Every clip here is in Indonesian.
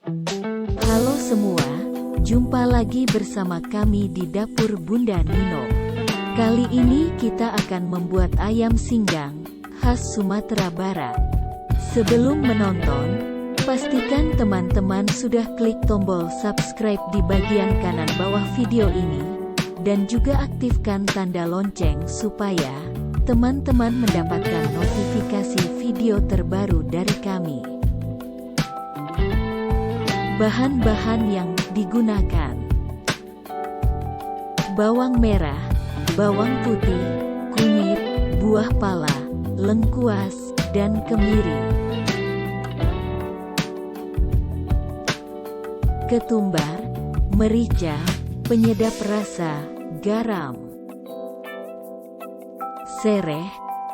Halo semua, jumpa lagi bersama kami di dapur Bunda Nino. Kali ini kita akan membuat ayam singgang khas Sumatera Barat. Sebelum menonton, pastikan teman-teman sudah klik tombol subscribe di bagian kanan bawah video ini, dan juga aktifkan tanda lonceng supaya teman-teman mendapatkan notifikasi video terbaru dari kami. Bahan-bahan yang digunakan: bawang merah, bawang putih, kunyit, buah pala, lengkuas, dan kemiri. Ketumbar, merica, penyedap rasa, garam, sereh,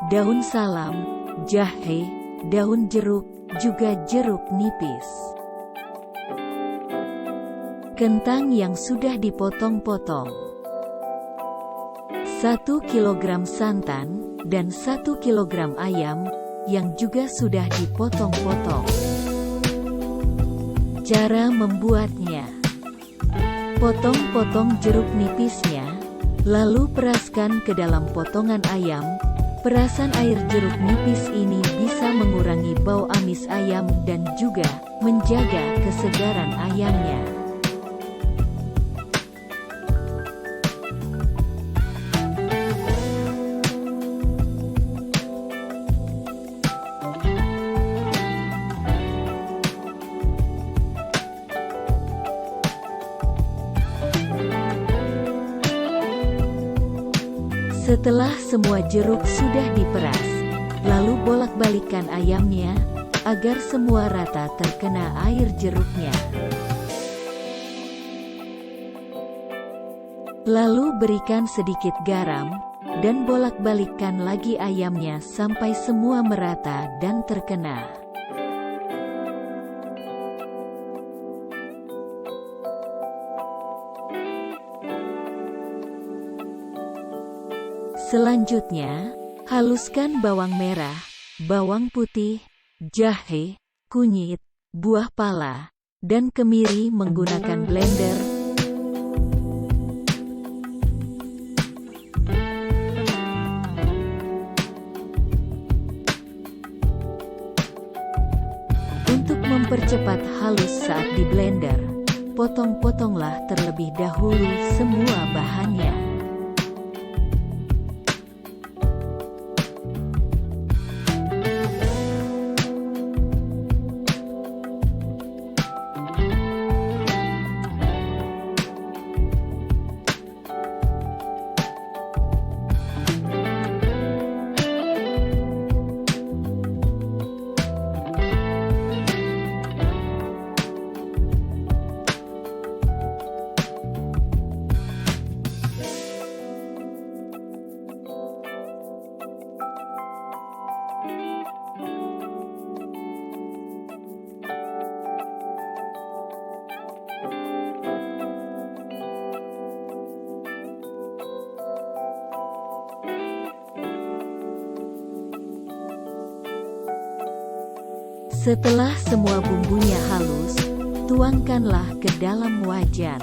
daun salam, jahe, daun jeruk, juga jeruk nipis. Kentang yang sudah dipotong-potong, 1 kg santan, dan 1 kg ayam yang juga sudah dipotong-potong. Cara membuatnya: potong-potong jeruk nipisnya, lalu peraskan ke dalam potongan ayam. Perasan air jeruk nipis ini bisa mengurangi bau amis ayam dan juga menjaga kesegaran ayamnya. Setelah semua jeruk sudah diperas, lalu bolak-balikkan ayamnya, agar semua rata terkena air jeruknya. Lalu berikan sedikit garam, dan bolak-balikkan lagi ayamnya sampai semua merata dan terkena. Selanjutnya, haluskan bawang merah, bawang putih, jahe, kunyit, buah pala, dan kemiri menggunakan blender. Untuk mempercepat halus saat di blender, potong-potonglah terlebih dahulu semua bahannya. Setelah semua bumbunya halus, tuangkanlah ke dalam wajan.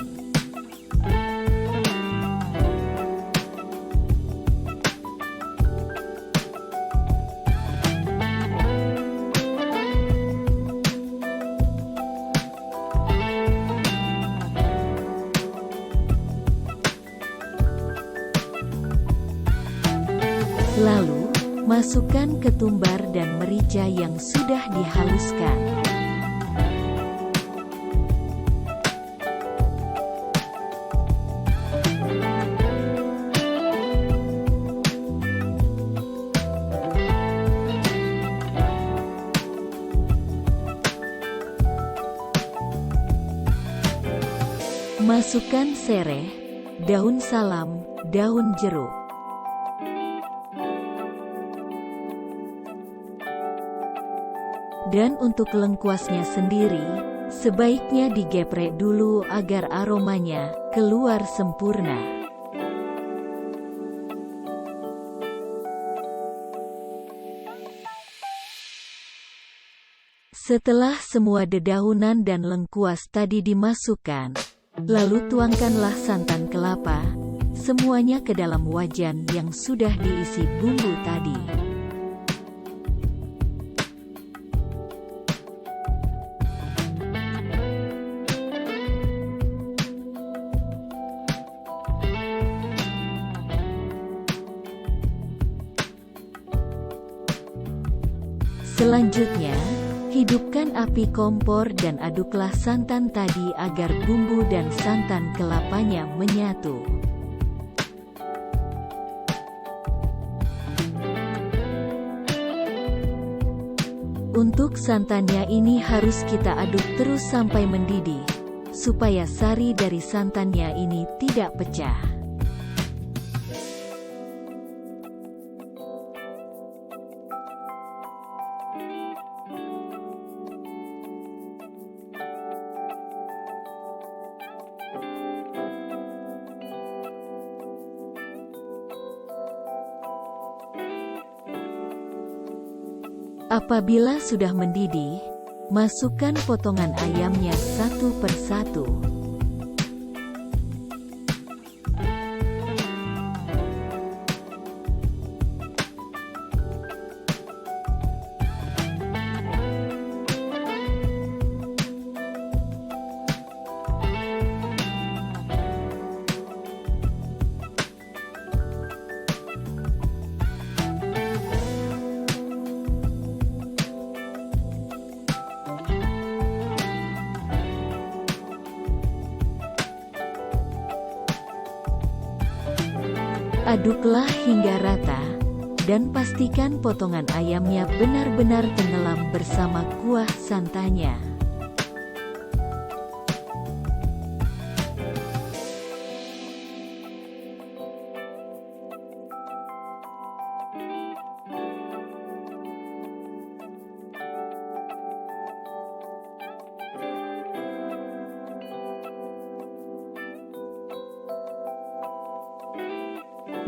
Lalu, masukkan ketumbar dan merica yang sudah dihaluskan. Masukkan sereh, daun salam, daun jeruk. Dan untuk lengkuasnya sendiri, sebaiknya digeprek dulu agar aromanya keluar sempurna. Setelah semua dedaunan dan lengkuas tadi dimasukkan, lalu tuangkanlah santan kelapa, semuanya ke dalam wajan yang sudah diisi bumbu tadi. Selanjutnya, hidupkan api kompor dan aduklah santan tadi agar bumbu dan santan kelapanya menyatu. Untuk santannya ini harus kita aduk terus sampai mendidih, supaya sari dari santannya ini tidak pecah. Apabila sudah mendidih, masukkan potongan ayamnya satu persatu. Aduklah hingga rata, dan pastikan potongan ayamnya benar-benar tenggelam bersama kuah santannya.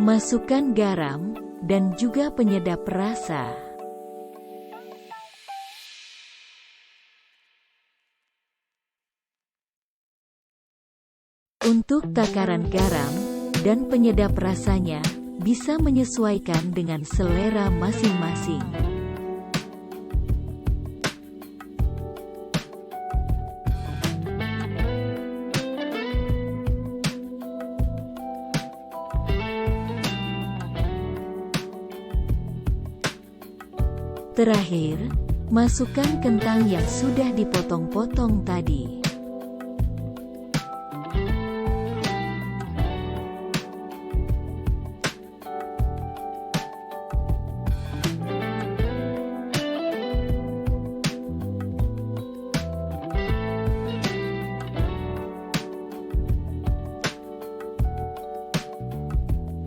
Masukkan garam, dan juga penyedap rasa. Untuk takaran garam, dan penyedap rasanya, bisa menyesuaikan dengan selera masing-masing. Terakhir, masukkan kentang yang sudah dipotong-potong tadi.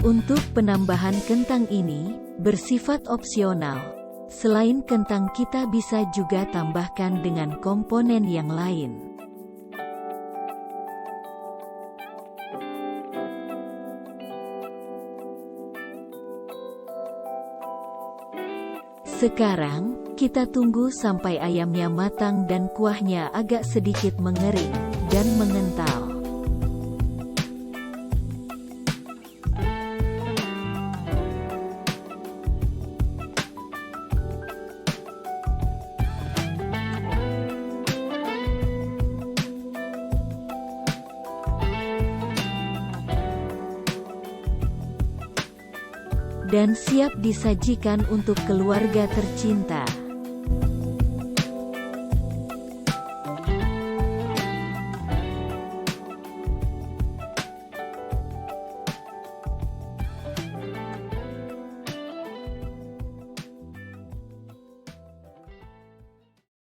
Untuk penambahan kentang ini, bersifat opsional. Selain kentang kita bisa juga tambahkan dengan komponen yang lain. Sekarang, kita tunggu sampai ayamnya matang dan kuahnya agak sedikit mengering dan mengental. Dan siap disajikan untuk keluarga tercinta.